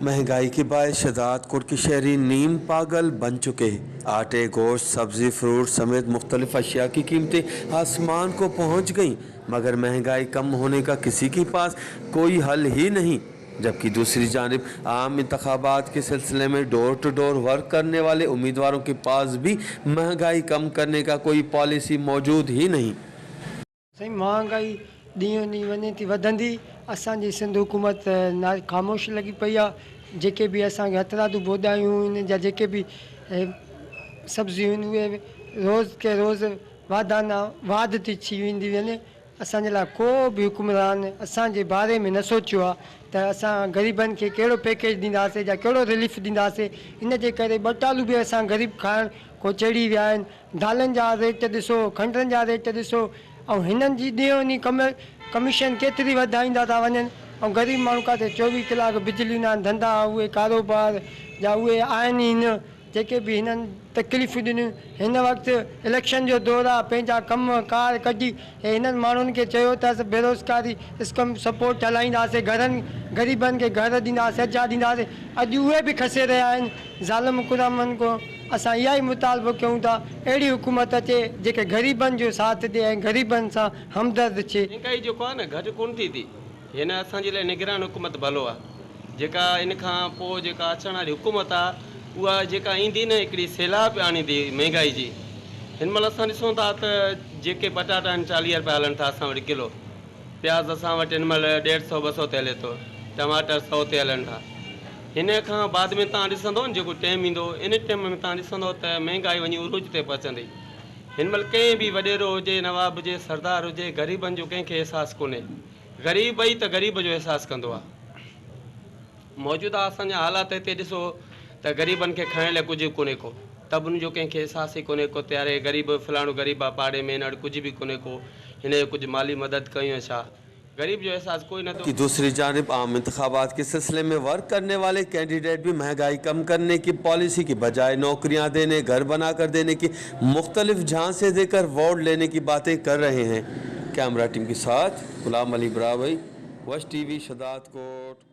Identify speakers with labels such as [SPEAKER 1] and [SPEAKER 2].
[SPEAKER 1] महंगाई के बायस शहजादकोट के शहरी नीम पागल बन चुके। आटे, गोश्त, सब्जी, फ्रूट समेत मुख्तलिफ अशिया की कीमतें आसमान को पहुँच गईं, मगर महंगाई कम होने का किसी के पास कोई हल ही नहीं। जबकि दूसरी जानिब आम इंतखाबात के सिलसिले में डोर टू डोर वर्क करने वाले उम्मीदवारों के पास भी महंगाई कम करने का कोई पॉलिसी मौजूद ही नहीं।
[SPEAKER 2] सही महंगाई ॾींहों ॾींहुं वञे थी वधंदी। असांजी सिंध हुकूमत ना ख़ामोश लॻी पई आहे। जेके बि असांखे हथरादू बोॾायूं इन जा जेके बि सब्जियूं आहिनि उहे रोज़ के रोज़ वाध थी थी वेंदी वञे। असांजे लाइ को बि हुकुमरान असांजे बारे में न सोचियो आहे त असां ग़रीबनि खे कहिड़ो पैकेज ॾींदासीं या कहिड़ो रिलीफ ॾींदासीं। इन जे करे ॿ बि असां ग़रीब खाइण को चढ़ी विया आहिनि। दालनि जा रेट ॾिसो, खंडनि जा रेट ॾिसो, ऐं हिननि जी ॾींहों ॾींहुं कमीशन केतिरी वधाईंदा था वञनि। ऐं ग़रीब माण्हू काथे 24 कलाक बिजली न धंधा उहे कारोबार या उहे आहिनि ई न। जेके बि हिननि तकलीफ़ूं ॾिनियूं, हिन वक़्तु इलेक्शन जो दौरु आहे, पंहिंजा कम कार कढी हिननि माण्हुनि खे चयो त असां बेरोज़गारी स्कम सपोर्ट हलाईंदासीं, घरनि ग़रीबनि खे घर ॾींदासीं, सजा ॾींदासीं। अॼु उहे बि खसे रहिया आहिनि। ज़ालिम हुकुमराननि खां असां इहा ई मुतालबो कयूं था अहिड़ी हुकूमत अचे जेके ग़रीबनि जो साथ ॾिए ऐं ग़रीबनि सां हमदर्द थिए।
[SPEAKER 3] महांगाई जेको आहे न घटि कोन थी थी। हिन असांजे लाइ निगरान हुकूमत भलो आहे। जेका इन खां पोइ जेका अचण वारी हुकूमत आहे उहा जेका ईंदी न हिकिड़ी सैलाब आणींदी महांगाई जी। हिन महिल असां ॾिसूं था त जेके पटाटा आहिनि 40 रुपया हलनि था असां वटि किलो। प्याज़ असां वटि हिन महिल 150-200 ते हले थो। टमाटर 100 ते हलनि था। हिन खां बाद में तव्हां ॾिसंदो न जेको टाइम ईंदो, इन टाइम में तव्हां ॾिसंदो त महांगाई वञी उरूज ते पहुचंदी। हिन महिल कंहिं बि वॾेरो हुजे, नवाब हुजे, सरदार हुजे, ग़रीबनि जो कंहिंखे अहसासु कोन्हे। ग़रीब ई त ग़रीब जो अहसासु कंदो आहे। मौजूदा असांजा हालात हिते ॾिसो त ग़रीबनि खे खाइण लाइ कुझु कोन्हे को, तब उनजो कंहिंखे अहसासु ई कोन्हे को त्यारे ग़रीब फलाणो ग़रीब आहे पाड़े में, हिन वटि कुझु बि कोन्हे को, हिन जो कुझु माली मदद कयूं छा। गरीब जो एहसास कोई नथो।
[SPEAKER 1] कि दूसरी जानिब आम इंतखाबात के सिलसिले में वर्क करने वाले कैंडिडेट भी महंगाई कम करने की पॉलिसी की बजाय नौकरियां देने, घर बना कर देने की मुख्तलिफ झांसे देकर वोट लेने की बातें कर रहे हैं। कैमरा टीम के साथ गुलाम अली बरावई, वश टीवी, शहजादकोट।